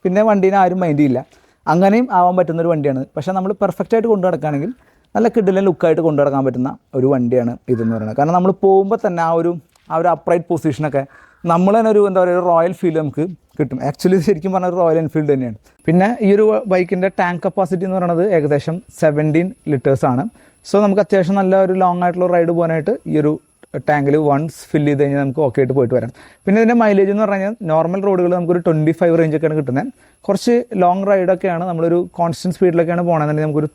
പിന്നെ വണ്ടീനെ ആരും മൈൻഡ് ചെയ്യില്ല. അങ്ങനെയും ആവാൻ പറ്റുന്നൊരു വണ്ടിയാണ്. പക്ഷേ നമ്മൾ പെർഫെക്റ്റായിട്ട് കൊണ്ടു നടക്കുകയാണെങ്കിൽ നല്ല കിഡിലെ ലുക്കായിട്ട് കൊണ്ടു നടക്കാൻ പറ്റുന്ന ഒരു വണ്ടിയാണ് ഇതെന്ന് പറയുന്നത്. കാരണം നമ്മൾ പോകുമ്പോൾ തന്നെ ആ ഒരു അപ്രൈറ്റ് പൊസിഷനൊക്കെ നമ്മൾ തന്നെ ഒരു എന്താ പറയുക, ഒരു റോയൽ ഫീൽ നമുക്ക് കിട്ടും. ആക്ച്വലി ശരിക്കും പറഞ്ഞാൽ ഒരു റോയൽ എൻഫീൽഡ് തന്നെയാണ്. പിന്നെ ഈ ഒരു ബൈക്കിൻ്റെ ടാങ്ക് കപ്പാസിറ്റി എന്ന് പറയുന്നത് ഏകദേശം 17 ലിറ്റേഴ്സാണ്. സോ നമുക്ക് അത്യാവശ്യം നല്ല ഒരു ലോങ് ആയിട്ടുള്ള റൈഡ് പോകാനായിട്ട് ഈ ഒരു ടാങ്കിൽ വൺസ് ഫില്ല് ചെയ്ത് കഴിഞ്ഞാൽ നമുക്ക് ഓക്കെ ആയിട്ട് പോയിട്ട് വരാം. പിന്നെ ഇതിൻ്റെ മൈലേജ് എന്ന് പറഞ്ഞു കഴിഞ്ഞാൽ നോർമൽ റോഡുകൾ നമുക്കൊരു 25 റേഞ്ചൊക്കെയാണ് കിട്ടുന്നത്. കുറച്ച് ലോങ് റൈഡൊക്കെയാണ് നമ്മളൊരു കോൺസ്റ്റൻറ്റ് സ്പീഡിലൊക്കെയാണ് പോകണമെന്നുണ്ടെങ്കിൽ നമുക്കൊരു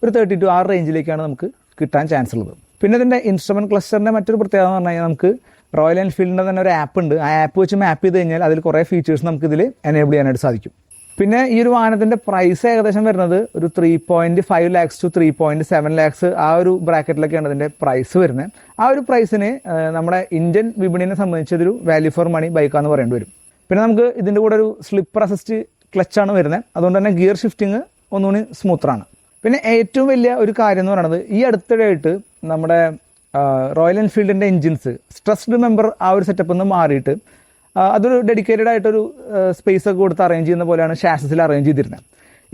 32 ആ റേഞ്ചിലേക്കാണ് നമുക്ക് കിട്ടാൻ ചാൻസ് ഉള്ളത്. പിന്നെ ഇതിൻ്റെ ഇൻസ്ട്രുമെൻറ്റ് ക്ലസ്റ്ററിൻ്റെ മറ്റൊരു പ്രത്യേകത എന്ന് പറഞ്ഞു കഴിഞ്ഞാൽ നമുക്ക് റോയൽ എൻഫീൽഡിൻ്റെ തന്നെ ഒരു ആപ്പ് ഉണ്ട്. ആ ആപ്പ് വെച്ച് മാപ്പ് ചെയ്ത് കഴിഞ്ഞാൽ അതിൽ കുറേ ഫീച്ചേഴ്സ് നമുക്കിതിൽ എനേബിൾ ചെയ്യാനായിട്ട് സാധിക്കും. പിന്നെ ഈ ഒരു വാഹനത്തിൻ്റെ പ്രൈസ് ഏകദേശം വരുന്നത് ഒരു 3.5 lakhs to 3.7 lakhs ആ ഒരു ബ്രാക്കറ്റിലൊക്കെയാണ് ഇതിൻ്റെ പ്രൈസ് വരുന്നത്. ആ ഒരു പ്രൈസിന് നമ്മുടെ ഇന്ത്യൻ വിപണിയെ സംബന്ധിച്ചൊരു വാല്യൂ ഫോർ മണി ബൈക്കാന്ന് പറയേണ്ടി വരും. പിന്നെ നമുക്ക് ഇതിൻ്റെ കൂടെ ഒരു സ്ലിപ്പർ അസിസ്റ്റ് ക്ലച്ചാണ് വരുന്നത്. അതുകൊണ്ട് തന്നെ ഗിയർ ഷിഫ്റ്റിങ് ഒന്നുകൂടി സ്മൂത്താണ്. പിന്നെ ഏറ്റവും വലിയ ഒരു കാര്യം എന്ന് പറയുന്നത് ഈ അടുത്തിടെയായിട്ട് നമ്മുടെ റോയൽ എൻഫീൽഡിൻ്റെ എൻജിൻസ് സ്ട്രെസ്ഡ് മെമ്പർ ആ ഒരു സെറ്റപ്പിൽ നിന്ന് മാറിയിട്ട് അതൊരു ഡെഡിക്കേറ്റഡ് ആയിട്ടൊരു സ്പേസ് ഒക്കെ കൊടുത്ത് അറേഞ്ച് ചെയ്യുന്ന പോലെയാണ് ഷാസിസിൽ അറേഞ്ച് ചെയ്തിരുന്നത്.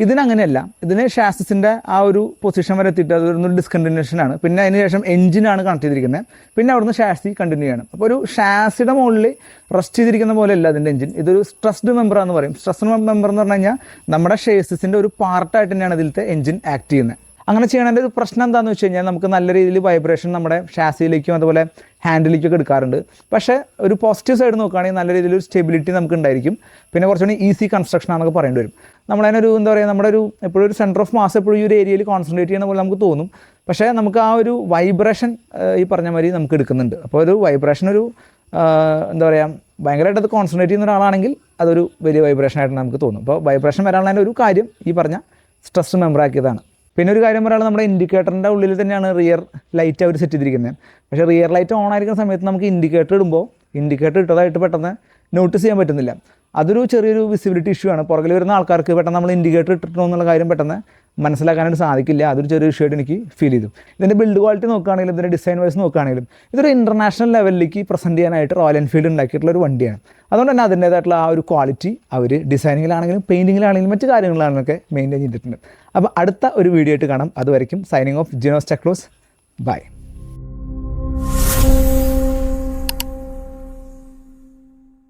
ഇതിനങ്ങനെയല്ല. ഇതിന് ഷാസിസിൻ്റെ ആ ഒരു പൊസിഷൻ വരെ എത്തിയിട്ട് അതൊരു ഡിസ്കണ്ടിന്യൂഷനാണ്. പിന്നെ അതിന് ശേഷം എഞ്ചിനാണ് കണക്ട് ചെയ്തിരിക്കുന്നത്. പിന്നെ അവിടുന്ന് ഷാസി കണ്ടിന്യൂ ചെയ്യണം. അപ്പോൾ ഒരു ഷാസിയുടെ മുകളിൽ റെസ്റ്റ് ചെയ്തിരിക്കുന്ന പോലെയല്ല അതിൻ്റെ എഞ്ചിൻ. ഇതൊരു സ്ട്രെസ്ഡ് മെമ്പറാന്ന് പറയും. സ്ട്രെസ്ഡ് മെമ്പർ എന്ന് പറഞ്ഞു കഴിഞ്ഞാൽ നമ്മുടെ ഷേസിൻ്റെ ഒരു പാർട്ടായിട്ട് തന്നെയാണ് ഇതിലത്തെ എഞ്ചിൻ ആക്ട് ചെയ്യുന്നത്. അങ്ങനെ ചെയ്യണതിൻ്റെ ഒരു പ്രശ്നം എന്താണെന്ന് വെച്ച് കഴിഞ്ഞാൽ നമുക്ക് നല്ല രീതിയിൽ വൈബ്രേഷൻ നമ്മുടെ ഷാസിയിലേക്കും അതുപോലെ ഹാൻഡിലേക്കൊക്കെ എടുക്കാറുണ്ട്. പക്ഷേ ഒരു പോസിറ്റീവ് സൈഡ് നോക്കുകയാണെങ്കിൽ നല്ല രീതിയിലൊരു സ്റ്റെബിലിറ്റി നമുക്ക് ഉണ്ടായിരിക്കും. പിന്നെ കുറച്ചുകൂടി ഈസി കൺസ്ട്രക്ഷൻ ആണെന്നൊക്കെ പറയേണ്ടി വരും. നമ്മളതിനൊരു എന്താ പറയുക, നമ്മുടെ എപ്പോഴും ഒരു സെൻറ്റർ ഓഫ് മാസ് എപ്പോഴും ഈ ഒരു ഏരിയയിൽ കോൺസെൻട്രേറ്റ് ചെയ്യുന്ന പോലെ നമുക്ക് തോന്നും. പക്ഷേ നമുക്ക് ആ ഒരു വൈബ്രേഷൻ ഈ പറഞ്ഞ മാതിരി നമുക്ക് എടുക്കുന്നുണ്ട്. അപ്പോൾ ഒരു വൈബ്രേഷൻ എന്താ പറയുക, ഭയങ്കരമായിട്ട് അത് കോൺസെൻട്രേറ്റ് ചെയ്യുന്ന ഒരാളാണെങ്കിൽ അതൊരു വലിയ വൈബ്രേഷൻ ആയിട്ട് നമുക്ക് തോന്നും. അപ്പോൾ വൈബ്രേഷൻ വരാനുള്ള ഒരു കാര്യം ഈ പറഞ്ഞ സ്ട്രെസ് മെമ്പർ ആക്കിയതാണ്. പിന്നെ ഒരു കാര്യം പറയുന്നത് നമ്മുടെ ഇൻഡിക്കേറ്ററിൻ്റെ ഉള്ളിൽ തന്നെയാണ് റിയർ ലൈറ്റ് അവർ സെറ്റ് ചെയ്തിരിക്കുന്നത്. പക്ഷേ റിയർ ലൈറ്റ് ഓൺ ആയിരിക്കുന്ന സമയത്ത് നമുക്ക് ഇൻഡിക്കേറ്റർ ഇടുമ്പോൾ ഇൻഡിക്കേറ്റർ ഇട്ടതായിട്ട് പെട്ടെന്ന് നോട്ടീസ് ചെയ്യാൻ പറ്റുന്നില്ല. അതൊരു ചെറിയൊരു വിസിബിലിറ്റി ഇഷ്യൂ ആണ്. പുറകിൽ വരുന്ന ആൾക്കാർക്ക് പെട്ടെന്ന് നമ്മൾ ഇൻഡിക്കേറ്റർ ഇട്ടിട്ടോ എന്നുള്ള കാര്യം പെട്ടെന്ന് മനസ്സിലാക്കാനായിട്ട് സാധിക്കില്ല. അതൊരു ചെറിയൊരു ഇഷ്യൂ ആയിട്ട് എനിക്ക് ഫീൽ ചെയ്തു. ഇതിൻ്റെ ബിൽഡ് ക്വാളിറ്റി നോക്കുകയാണെങ്കിലും ഇതിൻ്റെ ഡിസൈൻ വൈസ് നോക്കുകയാണെങ്കിലും ഇതൊരു ഇൻ്റർനാഷണൽ ലെവലിലേക്ക് പ്രസൻറ്റ് ചെയ്യാനായിട്ട് റോയൽ എൻഫീൽഡ് ഉണ്ടാക്കിയിട്ടുള്ള ഒരു വണ്ടിയാണ്. അതുകൊണ്ട് തന്നെ അതിൻ്റേതായിട്ടുള്ള ആ ഒരു ക്വാളിറ്റി അവർ ഡിസൈനിങ്ങിലാണെങ്കിലും പെയിൻറ്റിങ്ങിലാണെങ്കിലും മറ്റു കാര്യങ്ങളിലാണെന്നൊക്കെ മെയിൻറ്റെയിൻ ചെയ്തിട്ടുണ്ട്. അപ്പോൾ അടുത്ത ഒരു വീഡിയോ ആയിട്ട് കാണാം. അതുവരെയും സൈനിങ് ഓഫ് ജിനോസ് ടെക്ലോസ്. ബൈ.